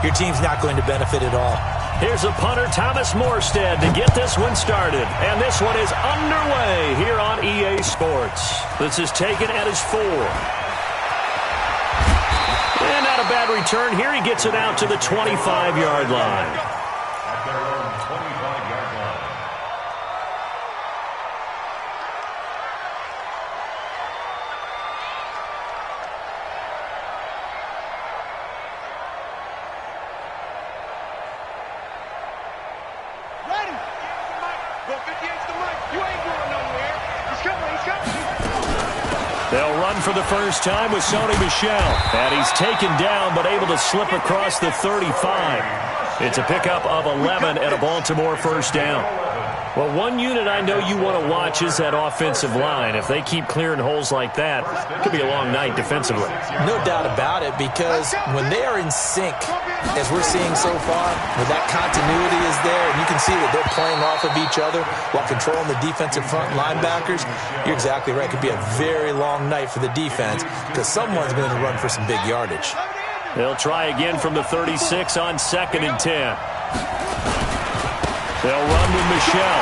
your team's not going to benefit at all. Here's a punter, Thomas Morstead, to get this one started. And this one is underway here on EA Sports. This is taken at his 4. And not a bad return here. He gets it out to the 25-yard line. They'll run for the first time with Sony Michel. And he's taken down but able to slip across the 35. It's a pickup of 11 and a Baltimore first down. Well, one unit I know you want to watch is that offensive line. If they keep clearing holes like that, it could be a long night defensively. No doubt about it, because when they are in sync, as we're seeing so far, when that continuity is there, and you can see that they're playing off of each other while controlling the defensive front linebackers, you're exactly right. It could be a very long night for the defense because someone's going to run for some big yardage. They'll try again from the 36 on 2nd and 10. They'll run with Michel.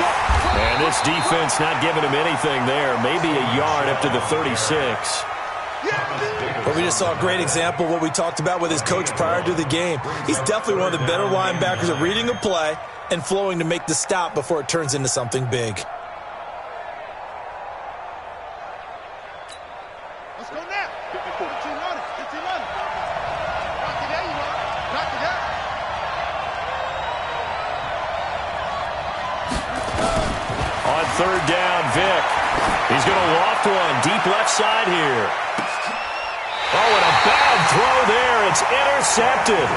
And this defense not giving him anything there. Maybe a yard up to the 36. Well, we just saw a great example of what we talked about with his coach prior to the game. He's definitely one of the better linebackers at reading a play and flowing to make the stop before it turns into something big. Let's go now. 15-1. On 3rd down, Vick. He's going to loft one deep left side here. Oh, and a bad throw there. It's intercepted.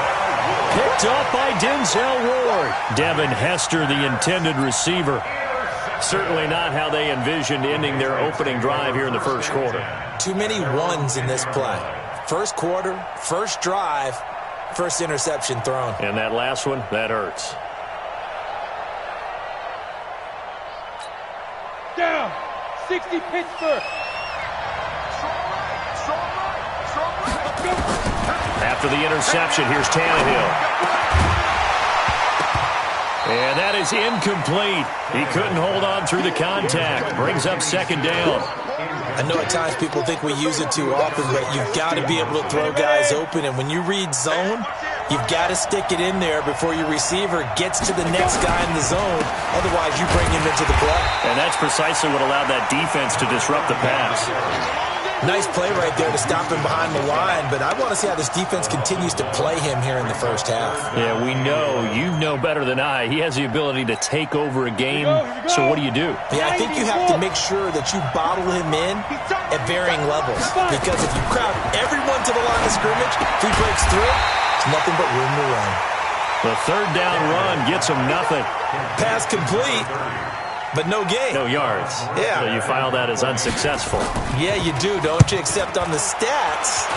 Picked up by Denzel Ward. Devin Hester, the intended receiver. Certainly not how they envisioned ending their opening drive here in the first quarter. Too many ones in this play. First quarter, first drive, first interception thrown. And that last one, that hurts. Down. 60 Pittsburgh. After the interception, here's Tannehill. And that is incomplete. He couldn't hold on through the contact. Brings up 2nd down. I know at times people think we use it too often, but you've got to be able to throw guys open. And when you read zone, you've got to stick it in there before your receiver gets to the next guy in the zone. Otherwise, you bring him into the play. And that's precisely what allowed that defense to disrupt the pass. Nice play right there to stop him behind the line, but I want to see how this defense continues to play him here in the first half. Yeah, we know. You know better than I. He has the ability to take over a game, so what do you do? Yeah, I think you have to make sure that you bottle him in at varying levels, because if you crowd everyone to the line of scrimmage, if he breaks through, it's nothing but room to run. The 3rd down run gets him nothing. Pass complete. But no gain. No yards. Yeah. So you file that as unsuccessful. Yeah, you do, don't you? Except on the stats,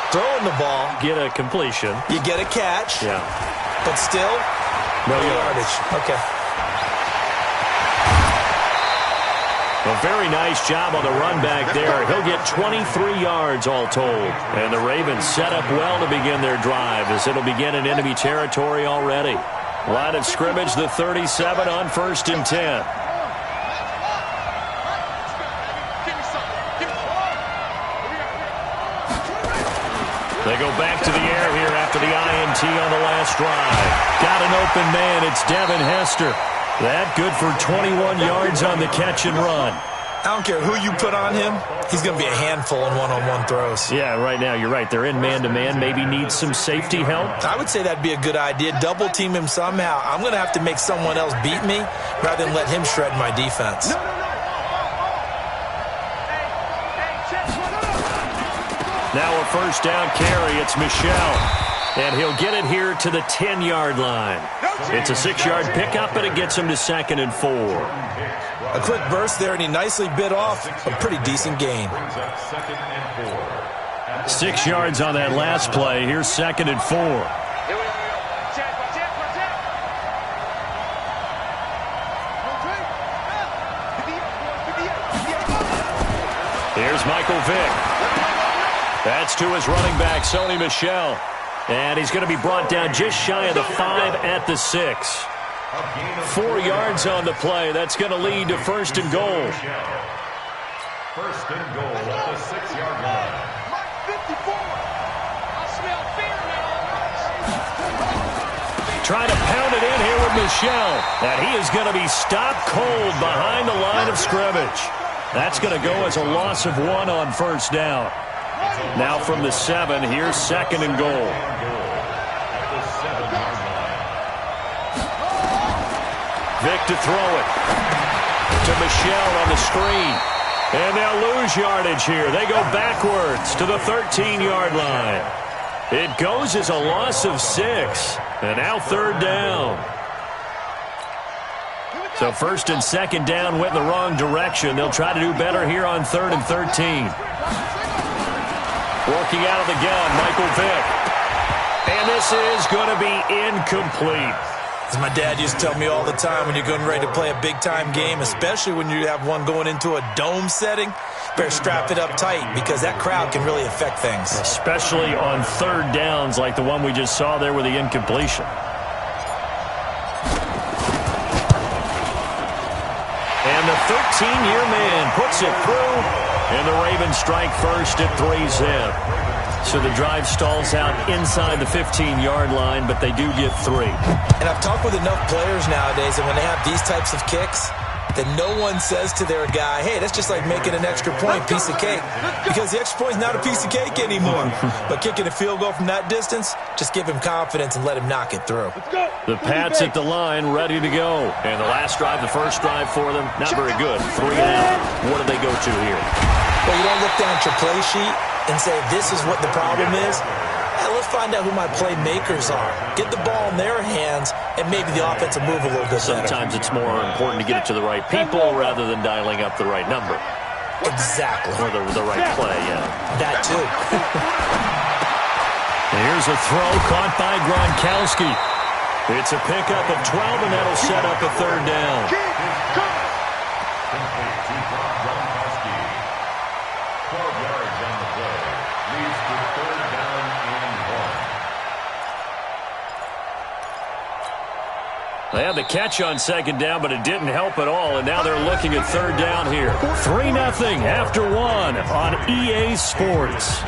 throwing the ball. Get a completion. You get a catch. Yeah. But still, no yardage. Okay. A very nice job on the run back there. He'll get 23 yards all told. And the Ravens set up well to begin their drive as it'll begin in enemy territory already. Line of scrimmage, the 37 on 1st and 10. They go back to the air here after the INT on the last drive. Got an open man. It's Devin Hester. That good for 21 yards on the catch and run. I don't care who you put on him. He's going to be a handful in one-on-one throws. Yeah, right now you're right. They're in man-to-man. Maybe needs some safety help. I would say that'd be a good idea. Double team him somehow. I'm going to have to make someone else beat me rather than let him shred my defense. Now a first down carry. It's Michel. And he'll get it here to the 10-yard line. It's a 6-yard pickup, and it gets him to 2nd and 4. A quick burst there, and he nicely bit off a pretty decent gain. 6 yards on that last play. Here's 2nd and 4. Here's Michael Vick. That's to his running back, Sony Michel. And he's going to be brought down just shy of the 5 at the 6. 4 yards on the play. That's going to lead to first and goal. First and goal at the 6-yard line. Mark 54. I smell fear now. Trying to pound it in here with Michel. And he is going to be stopped cold behind the line of scrimmage. That's going to go as a loss of 1 on first down. Now from the 7, here's second and goal. Vic to throw it. To Michel on the screen. And they'll lose yardage here. They go backwards to the 13-yard line. It goes as a loss of 6. And now third down. So first and second down went in the wrong direction. They'll try to do better here on 3rd and 13. Working out of the gun, Michael Vick. And this is going to be incomplete. As my dad used to tell me all the time, when you're getting ready to play a big-time game, especially when you have one going into a dome setting, better strap it up tight because that crowd can really affect things. Especially on third downs like the one we just saw there with the incompletion. And the 13-year man puts it through, and the Ravens strike first at 3-zip. So the drive stalls out inside the 15-yard line, but they do get 3. And I've talked with enough players nowadays that when they have these types of kicks, that no one says to their guy, hey, that's just like making an extra point, piece of cake. Because the extra point is not a piece of cake anymore. But kicking a field goal from that distance, just give him confidence and let him knock it through. The Pats at the line, ready to go. And the last drive, the first drive for them, not very good. 3 and out. What do they go to here? Well, you don't look down at your play sheet and say, this is what the problem is. Let's find out who my playmakers are. Get the ball in their hands, and maybe the offense will move a little bit better. Sometimes it's more important to get it to the right people rather than dialing up the right number. Exactly. Or the right play, yeah. That too. Here's a throw caught by Gronkowski. It's a pickup of 12, and that'll set up a third down. Complete to Gronkowski. 12 yards on the play. Leads to third down and 1. They had the catch on second down, but it didn't help at all, and now they're looking at third down here. 3-0 after 1 on EA Sports.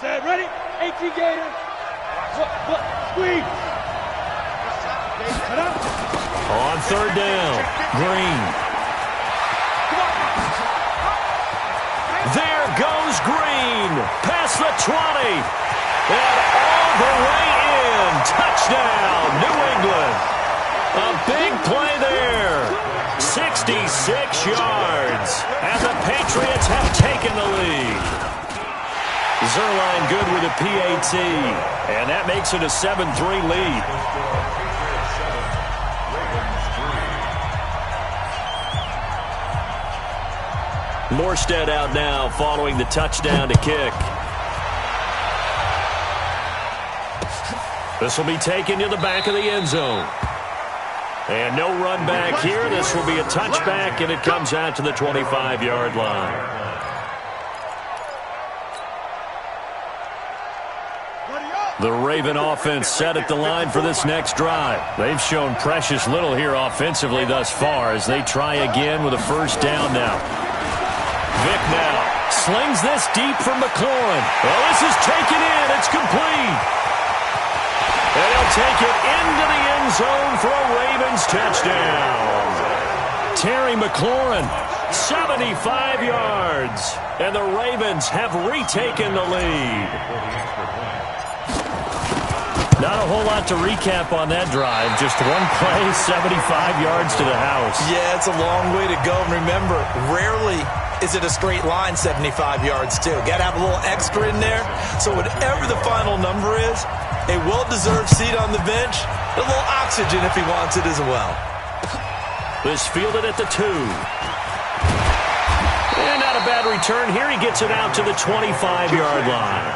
Set, ready? 18 Gator. Squeeze. Cut up. On third down, Green. There goes Green. Past the 20. And all the way in. Touchdown, New England. A big play there. 66 yards. And the Patriots have taken the lead. Zerline good with a PAT. And that makes it a 7-3 lead. Morstead out now following the touchdown to kick. This will be taken to the back of the end zone. And no run back here. This will be a touchback, and it comes out to the 25-yard line. The Raven offense set at the line for this next drive. They've shown precious little here offensively thus far as they try again with a first down now. Vick now slings this deep from McLaurin. Well, this is taken in. It's complete. And he'll take it into the end zone for a Ravens touchdown. Terry McLaurin, 75 yards. And the Ravens have retaken the lead. Not a whole lot to recap on that drive. Just one play, 75 yards to the house. Yeah, it's a long way to go. And remember, rarely is it a straight line 75 yards, too. Got to have a little extra in there. So whatever the final number is, a well-deserved seat on the bench, a little oxygen if he wants it as well. This fielded at the 2. And not a bad return here. He gets it out to the 25-yard line.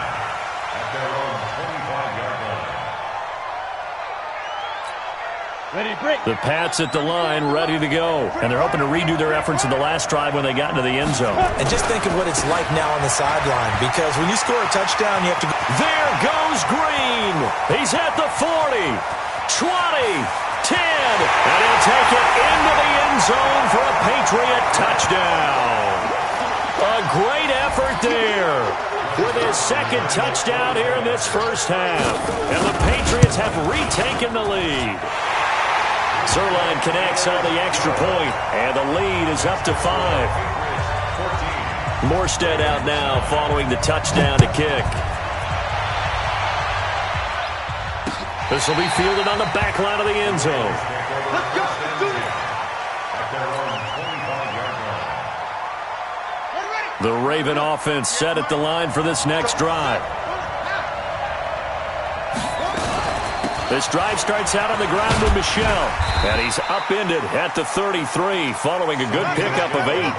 The Pats at the line, ready to go. And they're hoping to redo their efforts in the last drive when they got into the end zone. And just think of what it's like now on the sideline, because when you score a touchdown, you have to go. There goes Green. He's at the 40, 20, 10. And he'll take it into the end zone for a Patriot touchdown. A great effort there with his second touchdown here in this first half. And the Patriots have retaken the lead. Zerline connects on the extra point, and the lead is up to 5. Morstead out now following the touchdown to kick. This will be fielded on the back line of the end zone. The Raven offense set at the line for this next drive. This drive starts out on the ground with Michel. And he's upended at the 33 following a good pickup of 8.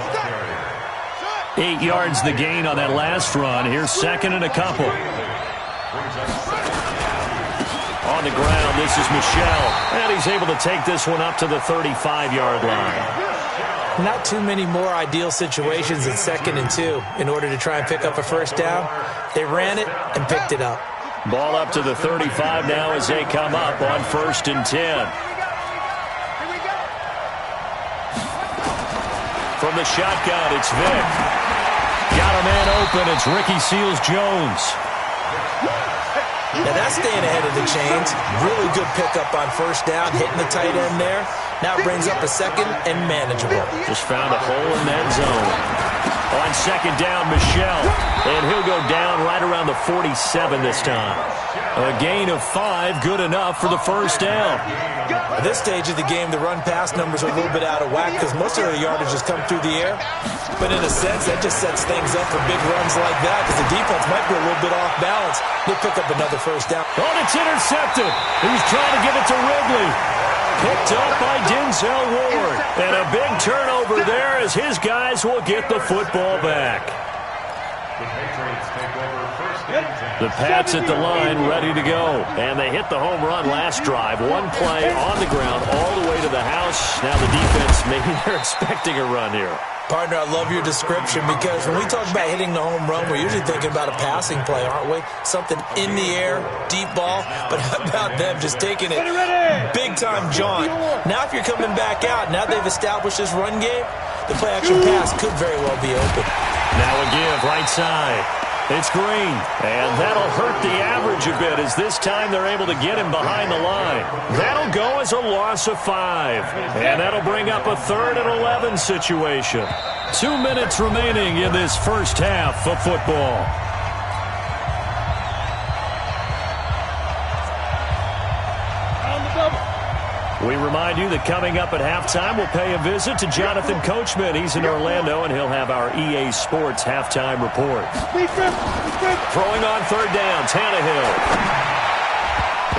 8 yards the gain on that last run. Here's second and a couple. On the ground, this is Michel. And he's able to take this one up to the 35-yard line. Not too many more ideal situations in 2nd and 2 in order to try and pick up a first down. They ran it and picked it up. Ball up to the 35 now as they come up on 1st and 10. From the shotgun, it's Vick. Got a man open. It's Ricky Seals-Jones. Now that's staying ahead of the chains. Really good pickup on first down, hitting the tight end there. Now it brings up a second and manageable. Just found a hole in that zone. On 2nd down, Michel. And he'll go down right around the 47 this time. A gain of 5, good enough for the first down. At this stage of the game, the run-pass numbers are a little bit out of whack because most of the yardage has come through the air. But in a sense, that just sets things up for big runs like that because the defense might be a little bit off balance. They'll pick up another first down. Oh, it's intercepted. He's trying to give it to Ridley. Picked up by Denzel Ward. And a big turnover there as his guys will get the football back. The Pats at the line ready to go. And they hit the home run last drive. One play on the ground all the way to the house. Now the defense, maybe they're expecting a run here. Partner, I love your description because when we talk about hitting the home run, we're usually thinking about a passing play, aren't we? Something in the air, deep ball. But how about them just taking it big-time jaunt? Now if you're coming back out, now they've established this run game, the play-action pass could very well be open. Now a give, right side. It's Green, and that'll hurt the average a bit as this time they're able to get him behind the line. That'll go as a loss of 5, and that'll bring up a 3rd and 11 situation. 2 minutes remaining in this first half of football. We remind you that coming up at halftime, we'll pay a visit to Jonathan Coachman. He's in Orlando, and he'll have our EA Sports halftime report. Throwing on 3rd down, Tannehill.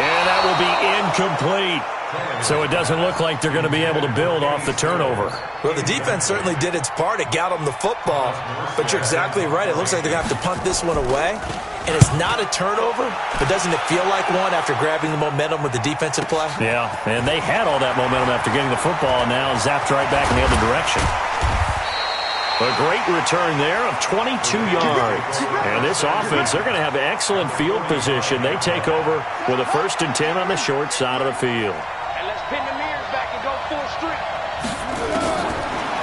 And that will be incomplete. So it doesn't look like they're going to be able to build off the turnover. Well, the defense certainly did its part. It got them the football. But you're exactly right. It looks like they're going to have to punt this one away. And it's not a turnover, but doesn't it feel like one after grabbing the momentum with the defensive play? Yeah, and they had all that momentum after getting the football, and now zapped right back in the other direction. A great return there of 22 yards. And this offense, they're going to have excellent field position. They take over with a 1st and 10 on the short side of the field. And let's pin the mirrors back and go full street.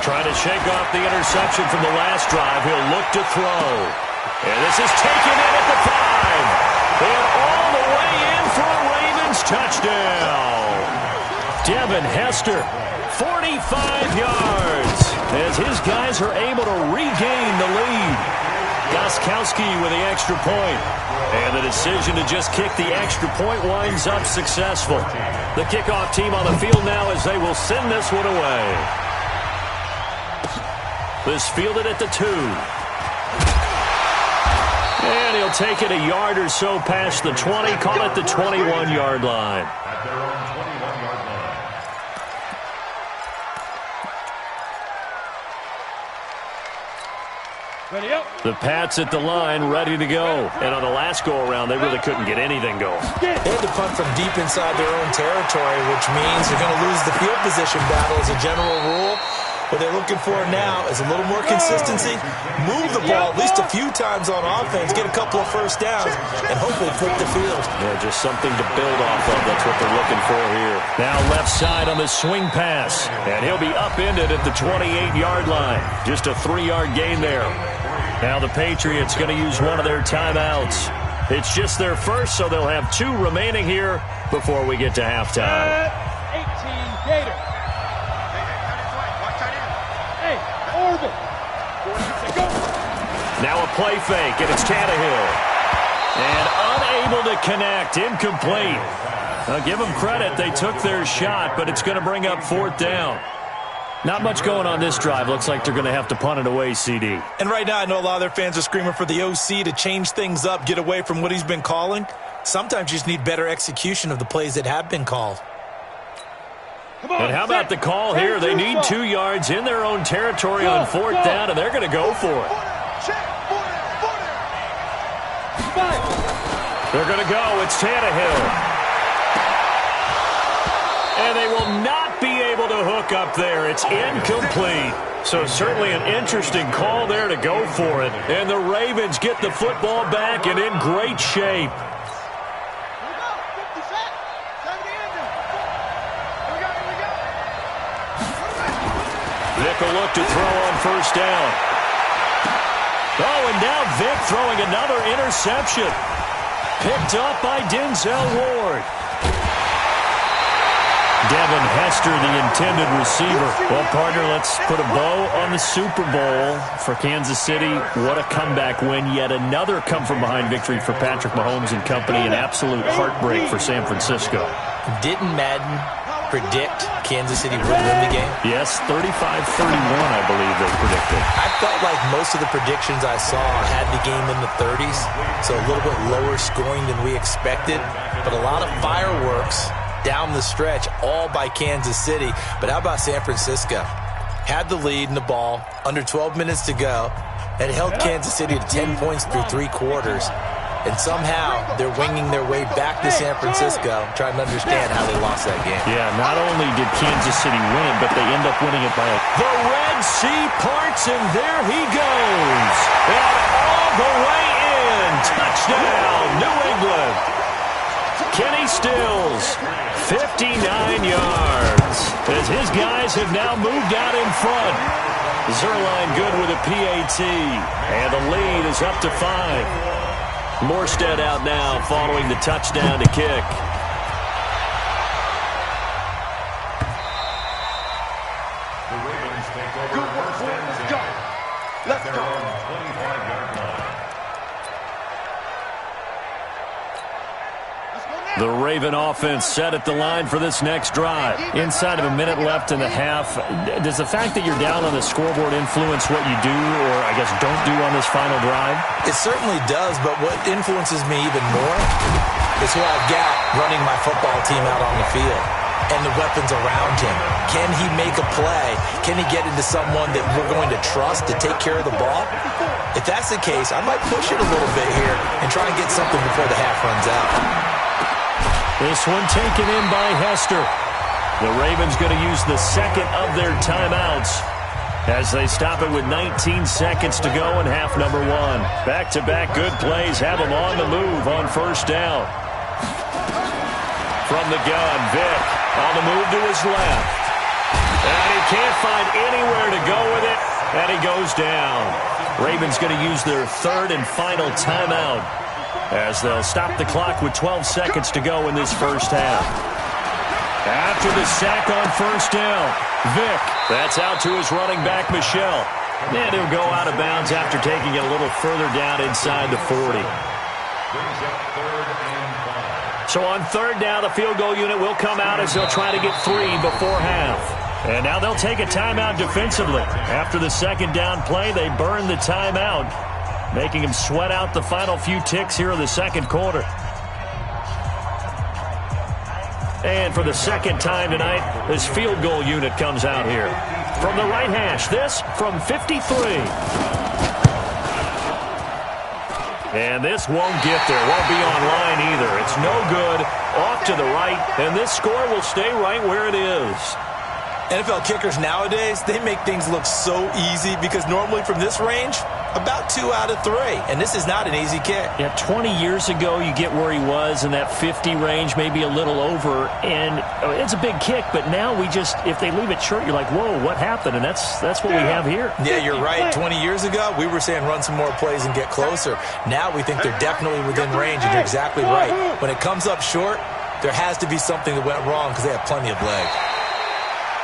Trying to shake off the interception from the last drive. He'll look to throw. And this is taken in at the 5. And all the way in for a Ravens touchdown. Devin Hester, 45 yards. As his guys are able to regain the lead. Gostkowski with the extra point. And the decision to just kick the extra point winds up successful. The kickoff team on the field now as they will send this one away. This fielded at the 2. And he'll take it a yard or so past the 20. Call it the 21-yard line. At their own 21-yard line. Ready up. The Pats at the line, ready to go. And on the last go-around, they really couldn't get anything going. They had to punt from deep inside their own territory, which means they're going to lose the field position battle as a general rule. What they're looking for now is a little more consistency, move the ball at least a few times on offense, get a couple of first downs, and hopefully flip the field. Yeah, just something to build off of. That's what they're looking for here. Now left side on the swing pass, and he'll be upended at the 28-yard line. Just a 3-yard gain there. Now the Patriots going to use one of their timeouts. It's just their first, so they'll have 2 remaining here before we get to halftime. 18 Gator. Hey, Orville. Now a play fake, and it's Tannehill. And unable to connect, incomplete. Now give them credit, they took their shot, but it's going to bring up 4th down. Not much going on this drive. Looks like they're going to have to punt it away, CD. And right now, I know a lot of their fans are screaming for the OC to change things up, get away from what he's been calling. Sometimes you just need better execution of the plays that have been called. And how about the call here? They need 2 yards in their own territory on 4th down, and they're going to go for it. They're going to go. It's Tannehill. And they will not be able to hook up there. It's incomplete. So certainly an interesting call there to go for it. And the Ravens get the football back and in great shape. Vic will look to throw on 1st down. Oh, and now Vic throwing another interception. Picked up by Denzel Ward. Devin Hester, the intended receiver. Well, partner, let's put a bow on the Super Bowl for Kansas City. What a comeback win. Yet another come-from-behind victory for Patrick Mahomes and company. An absolute heartbreak for San Francisco. Didn't Madden predict Kansas City would win the game? Yes, 35-31, I believe they predicted. I felt like most of the predictions I saw had the game in the 30s, so a little bit lower scoring than we expected, but a lot of fireworks down the stretch, all by Kansas City. But how about San Francisco? Had the lead in the ball, under 12 minutes to go, and held Kansas City to 10 points through 3 quarters. And somehow they're winging their way back to San Francisco, trying to understand how they lost that game. Yeah, not only did Kansas City win it, but they end up winning it by a... The Red Sea parts, and there he goes. And all the way in. Touchdown, New England. Kenny Stills, 59 yards. As his guys have now moved out in front. Zerline good with a PAT. And the lead is up to 5. Morstead out now following the touchdown to kick. The Ravens take over 1st and 10. Let's go. 25-yard line. The Raven offense set at the line for this next drive. Inside of a minute left in the half, does the fact that you're down on the scoreboard influence what you do, or I guess don't do on this final drive? It certainly does, but what influences me even more is who I've got running my football team out on the field and the weapons around him. Can he make a play? Can he get into someone that we're going to trust to take care of the ball? If that's the case, I might push it a little bit here and try and get something before the half runs out. This one taken in by Hester. The Ravens going to use the second of their timeouts as they stop it with 19 seconds to go in half number one. Back-to-back good plays have them on the move on first down. From the gun, Vick on the move to his left. And he can't find anywhere to go with it, and he goes down. Ravens going to use their third and final timeout as they'll stop the clock with 12 seconds to go in this first half. After the sack on first down, Vick, that's out to his running back, Michelle. And he'll go out of bounds after taking it a little further down inside the 40. So on third down, the field goal unit will come out as they'll try to get 3 before half. And now they'll take a timeout defensively. After the second down play, they burn the timeout, making them sweat out the final few ticks here in the second quarter. And for the second time tonight, this field goal unit comes out here. From the right hash, this from 53. And this won't get there. Won't be on line either. It's no good. Off to the right. And this score will stay right where it is. NFL kickers nowadays, they make things look so easy because normally from this range, about 2 out of 3. And this is not an easy kick. Yeah, 20 years ago, you get where he was in that 50 range, maybe a little over. And it's a big kick, but now we just, if they leave it short, you're like, whoa, what happened? And that's what we have here. Yeah, you're right. 20 years ago, we were saying run some more plays and get closer. Now we think they're definitely within range, and you're exactly right. When it comes up short, there has to be something that went wrong because they have plenty of leg.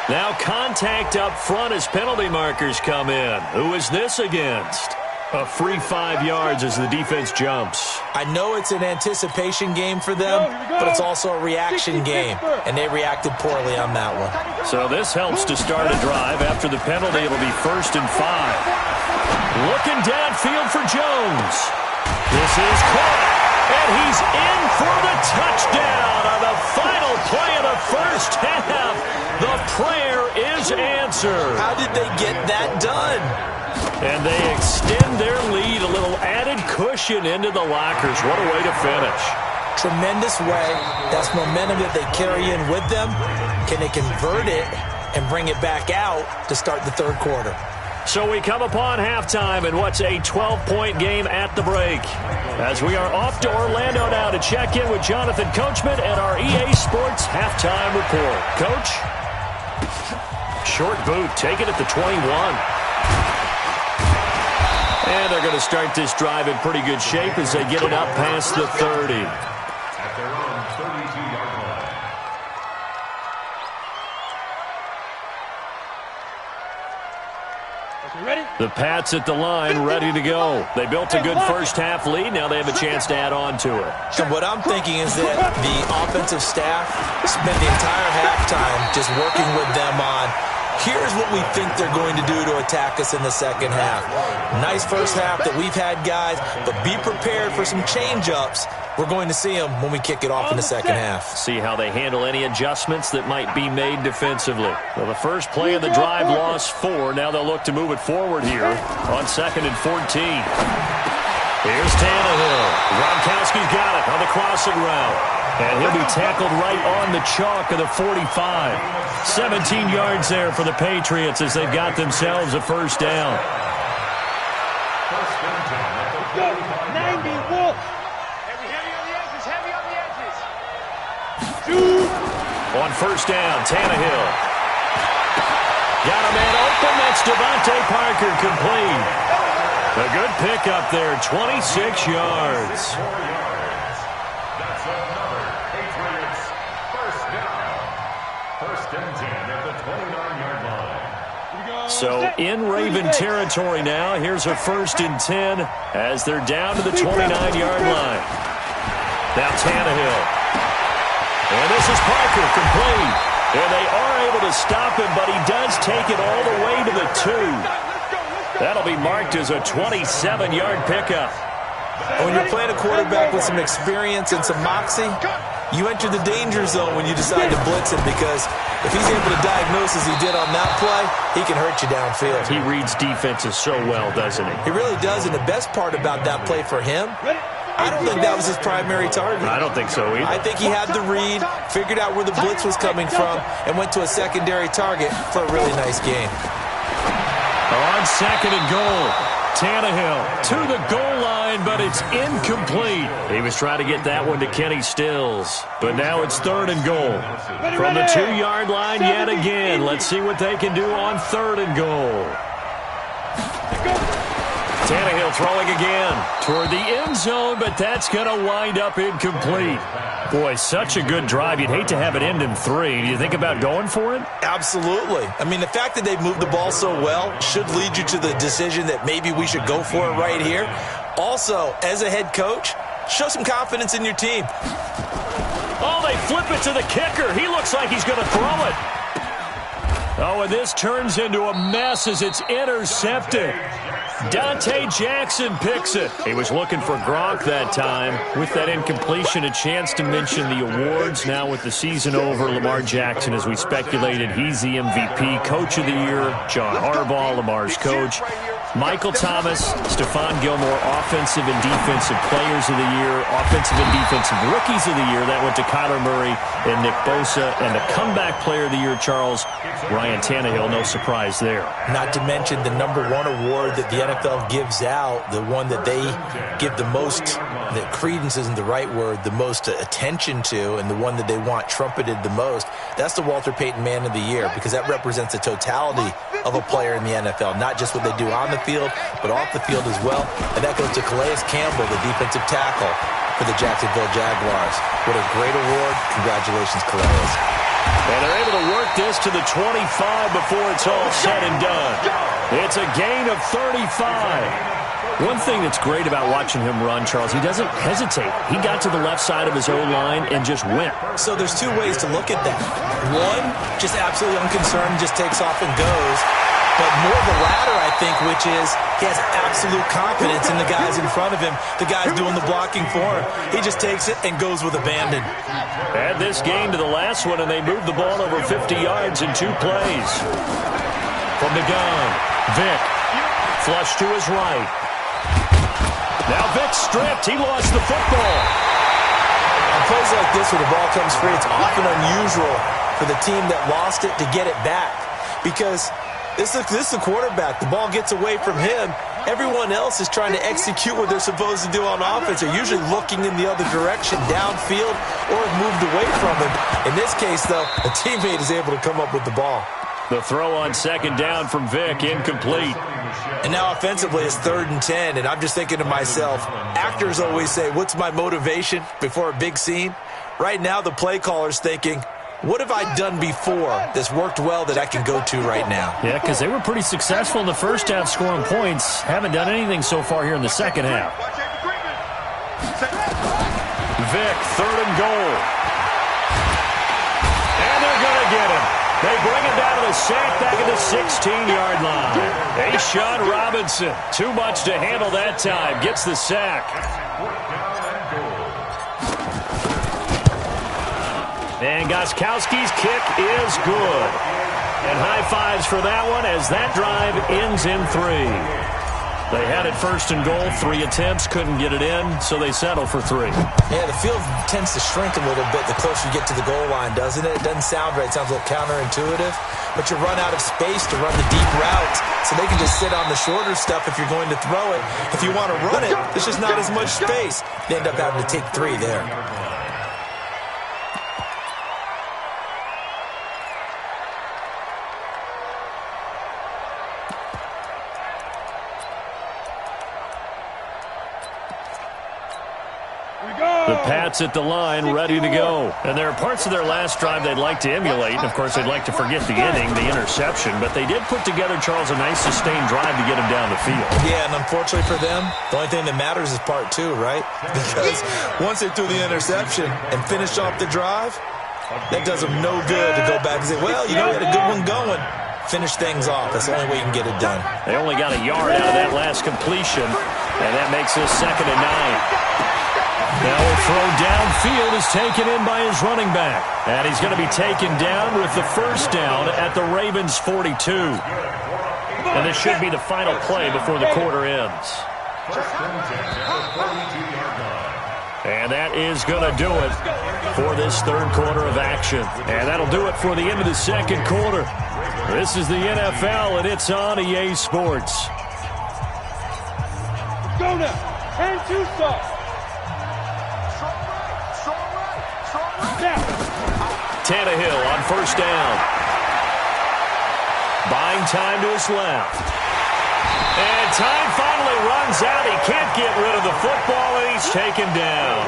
Now contact up front as penalty markers come in. Who is this against? A free 5 yards as the defense jumps. I know it's an anticipation game for them, but it's also a reaction game, and they reacted poorly on that one. So this helps to start a drive. After the penalty, it'll be 1st and 5. Looking downfield for Jones. This is caught, and he's in for the touchdown on the final play of the first half. The prayer is answered. How did they get that done? And they extend their lead, a little added cushion into the lockers. What a way to finish. Tremendous way. That's momentum that they carry in with them. Can they convert it and bring it back out to start the third quarter? So we come upon halftime in what's a 12-point game at the break. As we are off to Orlando now to check in with Jonathan Coachman and our EA Sports halftime report. Coach? Short boot, taken at the 21. And they're going to start this drive in pretty good shape as they get it up past the 30. At their own 32-yard line. The Pats at the line, ready to go. They built a good first half lead. Now they have a chance to add on to it. So what I'm thinking is that the offensive staff spent the entire halftime just working with them on, here's what we think they're going to do to attack us in the second half. Nice first half that we've had, guys, but be prepared for some change-ups. We're going to see them when we kick it off in the second half. See how they handle any adjustments that might be made defensively. Well, the first play of the drive lost 4. Now they'll look to move it forward here on 2nd and 14. Here's Tannehill. Gronkowski's got it on the crossing route. And he'll be tackled right on the chalk of the 45. 17 yards there for the Patriots as they've got themselves a first down. First and 10 at the 45. 90 Wolf. Heavy on the edges, heavy on the edges. Shoot. On first down, Tannehill. Got a man open. That's Devontae Parker complete. A good pickup there, 26 yards. 4 yards. That's another Patriots first down. First and 10 at the 29-yard line. So in Raven territory now. Here's a 1st and 10 as they're down to the 29-yard line. Now Tannehill. This is Parker, complete. And they are able to stop him, but he does take it all the way to the 2. That'll be marked as a 27-yard pickup. When you're playing a quarterback with some experience and some moxie, you enter the danger zone when you decide to blitz him, because if he's able to diagnose as he did on that play, he can hurt you downfield. He reads defenses so well, doesn't he? He really does, and the best part about that play for him, I don't think that was his primary target. I don't think so either. I think he had the read, figured out where the blitz was coming from, and went to a secondary target for a really nice gain. On second and goal, Tannehill to the goal line, but it's incomplete. He was trying to get that one to Kenny Stills, but now it's third and goal. From the 2-yard line yet again. Let's see what they can do on third and goal. Tannehill throwing again toward the end zone, but that's going to wind up incomplete. Boy, such a good drive. You'd hate to have it end in 3. Do you think about going for it? Absolutely. I mean, the fact that they've moved the ball so well should lead you to the decision that maybe we should go for it right here. Also, as a head coach, show some confidence in your team. Oh, they flip it to the kicker. He looks like he's going to throw it. Oh, and this turns into a mess as it's intercepted. Dante Jackson picks it. He was looking for Gronk that time. With that incompletion, a chance to mention the awards. Now with the season over, Lamar Jackson, as we speculated, he's the MVP, Coach of the Year. John Harbaugh, Lamar's coach. Michael Thomas, Stephon Gilmore, Offensive and Defensive Players of the Year, Offensive and Defensive Rookies of the Year. That went to Kyler Murray and Nick Bosa. And the Comeback Player of the Year, Charles, Ryan Tannehill, no surprise there. Not to mention the #1 award that the NFL gives out, the one that they give the most, that credence isn't the right word, the most attention to, and the one that they want trumpeted the most. That's the Walter Payton Man of the Year, because that represents the totality of a player in the NFL, not just what they do on the field, but off the field as well. And that goes to Calais Campbell, the defensive tackle for the Jacksonville Jaguars. What a great award. Congratulations, Calais. And they're able to work this to the 25 before it's all said and done. It's a gain of 35. One thing that's great about watching him run, Charles, he doesn't hesitate. He got to the left side of his O-line and just went. So there's two ways to look at that. One, just absolutely unconcerned, just takes off and goes. But more the latter, I think, which is he has absolute confidence in the guys in front of him, the guys doing the blocking for him. He just takes it and goes with abandon. Add this game to the last one, and they moved the ball over 50 yards in 2 plays. From the gun, Vick, flush to his right. Now Vick stripped. He lost the football. On plays like this where the ball comes free, it's often unusual for the team that lost it to get it back, because this is the quarterback. The ball gets away from him. Everyone else is trying to execute what they're supposed to do on offense. They're usually looking in the other direction, downfield, or have moved away from him. In this case, though, a teammate is able to come up with the ball. The throw on second down from Vick, incomplete. And now offensively, it's 3rd and 10, and I'm just thinking to myself, actors always say, what's my motivation before a big scene? Right now, the play caller's thinking, what have I done before that's worked well that I can go to right now? Yeah, because they were pretty successful in the first half scoring points. Haven't done anything so far here in the second half. Vick, 3rd and goal. And they're going to get him. They bring him down to the sack back at the 16-yard line. A'Shawn Robinson, too much to handle that time, gets the sack. And Gostkowski's kick is good. And high fives for that one as that drive ends in 3. They had it 1st and goal, 3 attempts, couldn't get it in, so they settle for 3. Yeah, the field tends to shrink a little bit the closer you get to the goal line, doesn't it? It doesn't sound right. It sounds a little counterintuitive. But you run out of space to run the deep routes, so they can just sit on the shorter stuff if you're going to throw it. If you want to run it, there's just not as much space. They end up having to take 3 there. The Pats at the line, ready to go. And there are parts of their last drive they'd like to emulate. And, of course, they'd like to forget the inning, the interception. But they did put together, Charles, a nice sustained drive to get him down the field. Yeah, and unfortunately for them, the only thing that matters is part 2, right? Because once they threw the interception and finished off the drive, That does them no good to go back and say, well, you know, we had a good one going. Finish things off. That's the only way you can get it done. They only got a yard out of that last completion, and that makes this 2nd and 9. Now a throw downfield is taken in by his running back. And he's going to be taken down with the first down at the Ravens' 42. And this should be the final play before the quarter ends. And that is going to do it for this third quarter of action. And that'll do it for the end of the second quarter. This is the NFL, and it's on EA Sports. Go now. 10-2 start. Tannehill on first down. Buying time to his left. And time finally runs out. He can't get rid of the football, and he's taken down.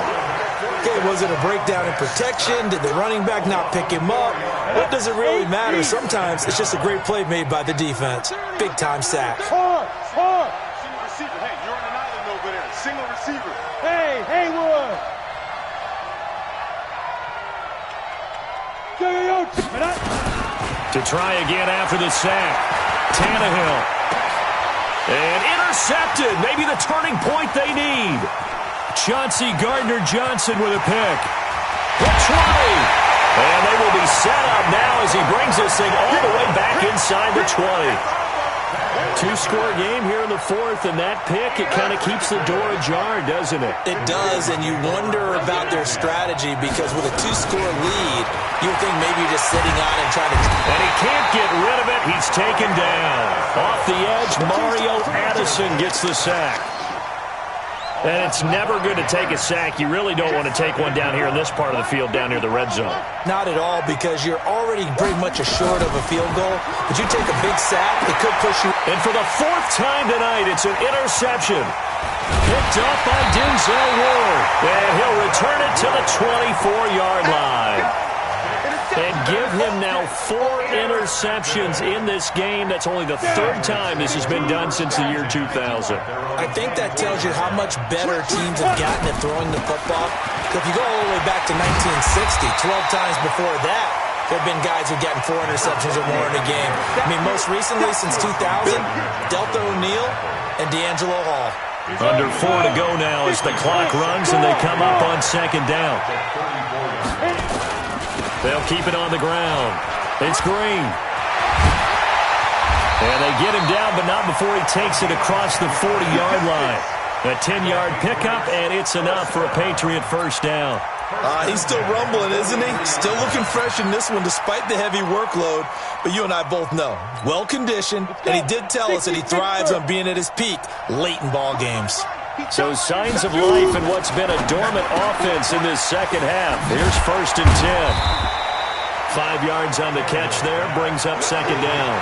Okay, was it a breakdown in protection? Did the running back not pick him up? What does it really matter? Sometimes it's just a great play made by the defense. Big-time sack. Hard. Single receiver. Hey, you're on an island over there. Single receiver. Hey, Haywood. To try again after the sack. Tannehill. And intercepted. Maybe the turning point they need. Chauncey Gardner-Johnson with a pick. The 20. And they will be set up now as he brings this thing all the way back inside the 20. Two-score game here in the fourth, and that pick, it kind of keeps the door ajar, doesn't it? It does, and you wonder about their strategy because with a two-score lead, you would think maybe you're just sitting on and trying to... And he can't get rid of it. He's taken down. Off the edge, Mario Addison gets the sack. And it's never good to take a sack. You really don't want to take one down here in this part of the field, down near the red zone. Not at all, because you're already pretty much short of a field goal. But you take a big sack, it could push you. And for the 4th time tonight, it's an interception. Picked up by Denzel Ward. And he'll return it to the 24-yard line. And give him now 4 interceptions in this game. That's only the 3rd time this has been done since the year 2000. I think that tells you how much better teams have gotten at throwing the football. If you go all the way back to 1960, 12 times before that, there have been guys who've gotten 4 interceptions or more in a game. I mean, most recently, since 2000, Delta O'Neal and D'Angelo Hall. Under 4 to go now as the clock runs and they come up on 2nd down. They'll keep it on the ground. It's Green. And they get him down, but not before he takes it across the 40-yard line. A 10-yard pickup, and it's enough for a Patriot first down. He's still rumbling, isn't he? Still looking fresh in this one despite the heavy workload. But you and I both know, well-conditioned, and he did tell us that he thrives on being at his peak late in ball games. So signs of life in what's been a dormant offense in this second half. Here's 1st and 10. 5 yards on the catch there, brings up 2nd down.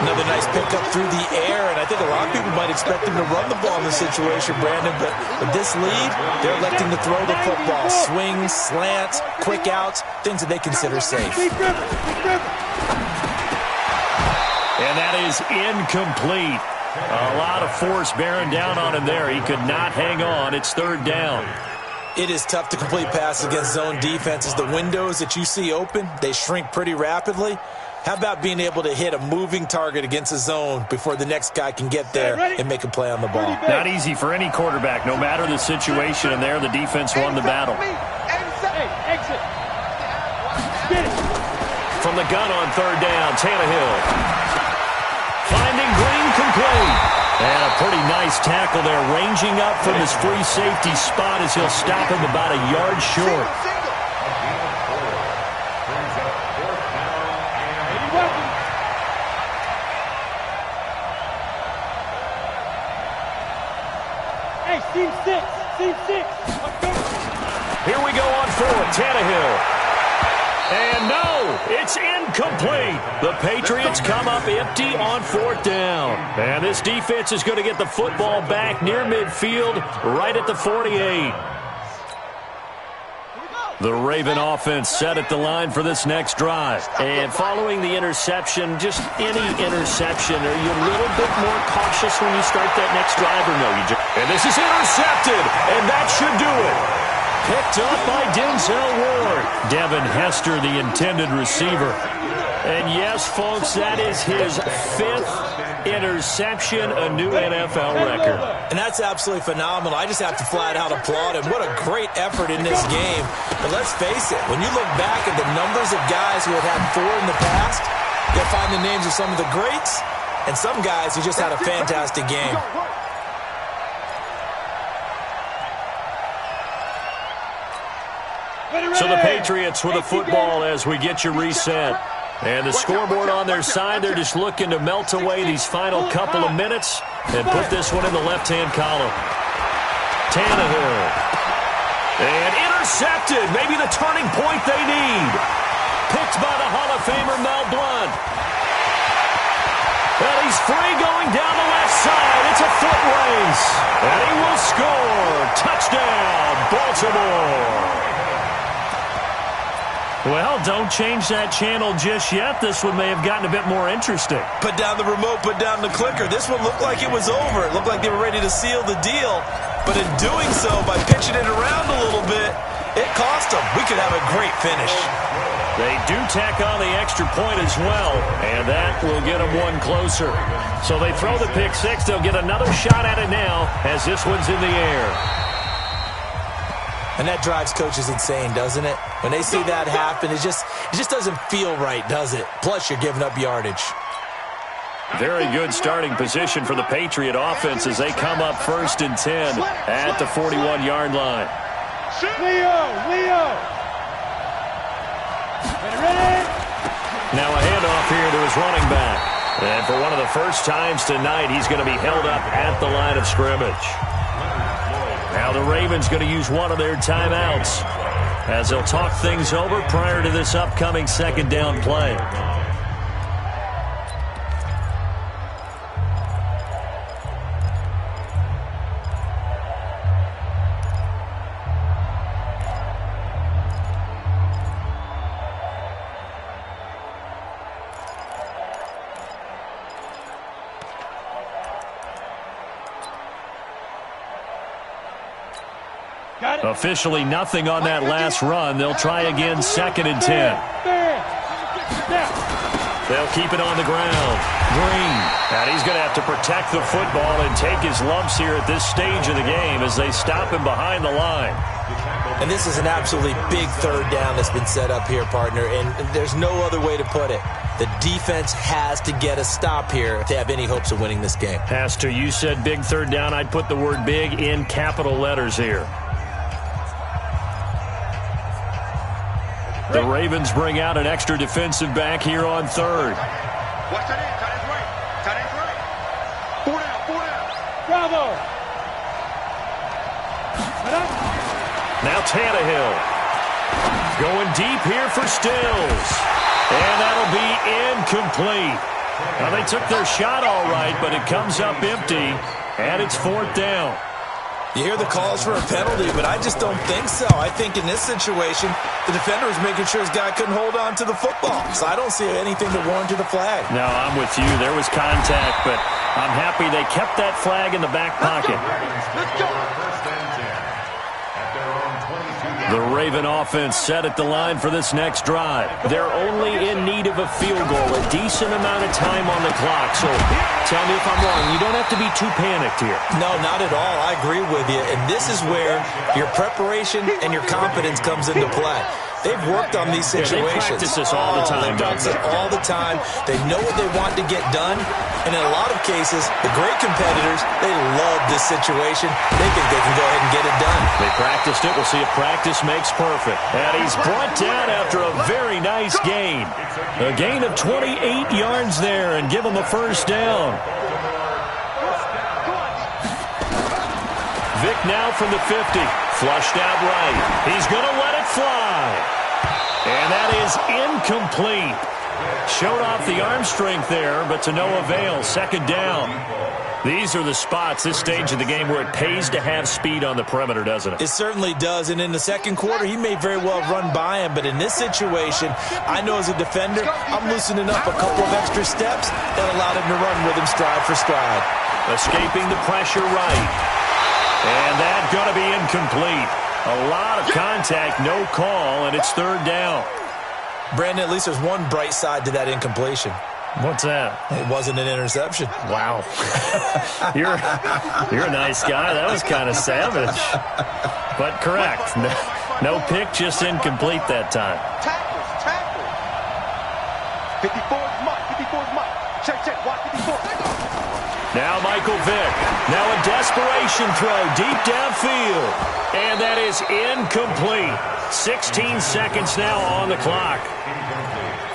Another nice pickup through the air, and I think a lot of people might expect him to run the ball in this situation, Brandon, but with this lead, they're electing to throw the football. Swings, slants, quick outs, things that they consider safe. And that is incomplete. A lot of force bearing down on him there. He could not hang on. It's 3rd down. It is tough to complete passes against zone defenses. The windows that you see open, they shrink pretty rapidly. How about being able to hit a moving target against a zone before the next guy can get there and make a play on the ball? Not easy for any quarterback, no matter the situation, and there the defense won the battle. From the gun on 3rd down, Tannehill. Finding Green complete. And a pretty nice tackle there, ranging up from his free safety spot as he'll stop him about a yard short. Hey, team 6. Here we go on 4th, Tannehill. And no, it's incomplete. The Patriots come up empty on 4th down. And this defense is going to get the football back near midfield, right at the 48. The Raven offense set at the line for this next drive. And following the interception, just any interception, are you a little bit more cautious when you start that next drive or no? And this is intercepted, and that should do it. Picked up by Denzel Ward. Devin Hester, the intended receiver. And yes, folks, that is his 5th interception, a new NFL record. And that's absolutely phenomenal. I just have to flat out applaud him. What a great effort in this game. But let's face it, when you look back at the numbers of guys who have had 4 in the past, you'll find the names of some of the greats and some guys who just had a fantastic game. So the Patriots with a football as we get you reset. And the scoreboard on their side, they're just looking to melt away these final couple of minutes and put this one in the left-hand column. Tannehill. And intercepted. Maybe the turning point they need. Picked by the Hall of Famer Mel Blount. Well, he's free going down the left side. It's a foot race. And he will score. Touchdown, Baltimore. Well, don't change that channel just yet. This one may have gotten a bit more interesting. Put down the remote, put down the clicker. This one looked like it was over. It looked like they were ready to seal the deal. But in doing so, by pitching it around a little bit, it cost them. We could have a great finish. They do tack on the extra point as well, and that will get them one closer. So they throw the pick six. They'll get another shot at it now as this one's in the air. And that drives coaches insane, doesn't it? When they see that happen, it just doesn't feel right, does it? Plus, you're giving up yardage. Very good starting position for the Patriot offense as they come up 1st and 10 at the 41-yard line. Leo! Ready? Now a handoff here to his running back. And for one of the first times tonight, he's going to be held up at the line of scrimmage. Now the Ravens going to use one of their timeouts as they'll talk things over prior to this upcoming 2nd down play. Officially nothing on that last run. They'll try again 2nd and 10. They'll keep it on the ground. Green. And he's going to have to protect the football and take his lumps here at this stage of the game as they stop him behind the line. And this is an absolutely big 3rd down that's been set up here, partner, and there's no other way to put it. The defense has to get a stop here if they have any hopes of winning this game. Has to. You said big 3rd down. I'd put the word big in capital letters here. The Ravens bring out an extra defensive back here on 3rd. Watch that in. Tight end's right. 4 down. Bravo. Now Tannehill. Going deep here for Stills. And that'll be incomplete. Now they took their shot all right, but it comes up empty. And it's 4th down. You hear the calls for a penalty, but I just don't think so. I think in this situation, the defender was making sure his guy couldn't hold on to the football. So I don't see anything that warranted a flag. No, I'm with you. There was contact, but I'm happy they kept that flag in the back pocket. Let's go. The Raven offense set at the line for this next drive. They're only in need of a field goal, a decent amount of time on the clock. So tell me if I'm wrong. You don't have to be too panicked here. No, not at all. I agree with you. And this is where your preparation and your confidence comes into play. They've worked on these situations. They practice this all the time. They practice it all the time. They know what they want to get done. And in a lot of cases, the great competitors, they love this situation. They think they can go ahead and get it done. They practiced it. We'll see if practice makes perfect. And he's brought down after a very nice gain. A gain of 28 yards there and give him a 1st down. Vick now from the 50. Flushed out right. He's going to let it fly. And that is incomplete. Showed off the arm strength there, but to no avail. 2nd down. These are the spots, this stage of the game, where it pays to have speed on the perimeter, doesn't it? It certainly does. And in the 2nd quarter, he may very well run by him. But in this situation, I know as a defender, I'm loosening up a couple of extra steps that allowed him to run with him stride for stride. Escaping the pressure right. And that's going to be incomplete. A lot of contact, no call, and it's third down. Brandon, at least there's one bright side to that incompletion. What's that? It wasn't an interception. Wow. You're a nice guy. That was kind of savage. But correct. No pick, just incomplete that time. Tackles. 54's Mike. 54's Mike. Check. Watch 54. Now Michael Vick. Now a desperation throw deep downfield. And that is incomplete. 16 seconds now on the clock.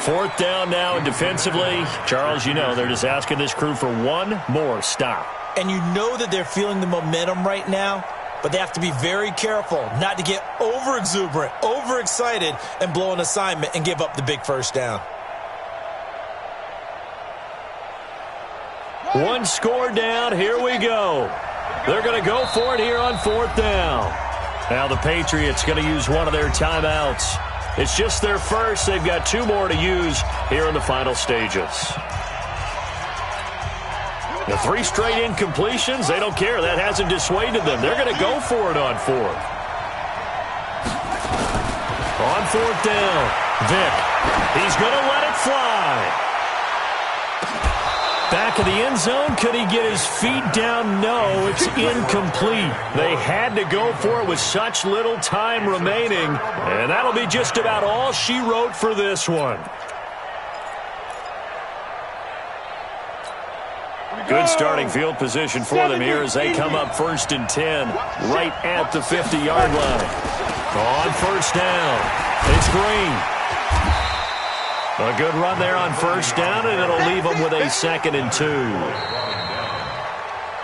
Fourth down now, and defensively, Charles, you know, they're just asking this crew for one more stop. And you know that they're feeling the momentum right now, but they have to be very careful not to get over-exuberant, over-excited, and blow an assignment and give up the big first down. One score down, here we go. They're going to go for it here on fourth down. Now the Patriots going to use one of their timeouts. It's just their first. They've got two more to use here in the final stages. The 3 straight incompletions, they don't care. That hasn't dissuaded them. They're going to go for it on fourth. On fourth down, Vick. He's going to let it fly. Back of the end zone. Could he get his feet down? No, it's incomplete. They had to go for it with such little time remaining. And that'll be just about all she wrote for this one. Good starting field position for them here as they come up 1st and 10, right at the 50-yard line. On first down, it's Green. A good run there on first down, and it'll leave them with a 2nd and 2.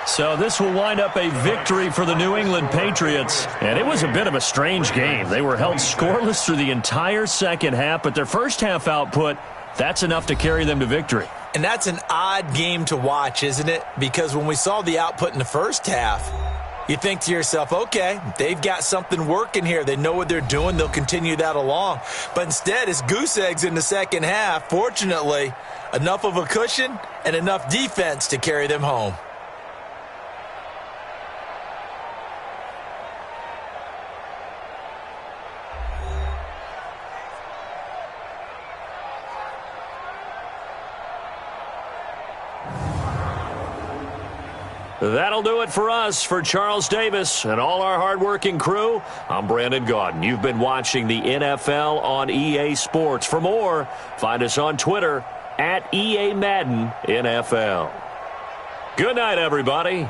So this will wind up a victory for the New England Patriots. And it was a bit of a strange game. They were held scoreless through the entire second half, but their first half output, that's enough to carry them to victory. And that's an odd game to watch, isn't it? Because when we saw the output in the first half, you think to yourself, okay, they've got something working here. They know what they're doing. They'll continue that along. But instead, it's goose eggs in the second half. Fortunately, enough of a cushion and enough defense to carry them home. That'll do it for us. For Charles Davis and all our hardworking crew, I'm Brandon Gaudin. You've been watching the NFL on EA Sports. For more, find us on Twitter @EA Madden NFL. Good night, everybody.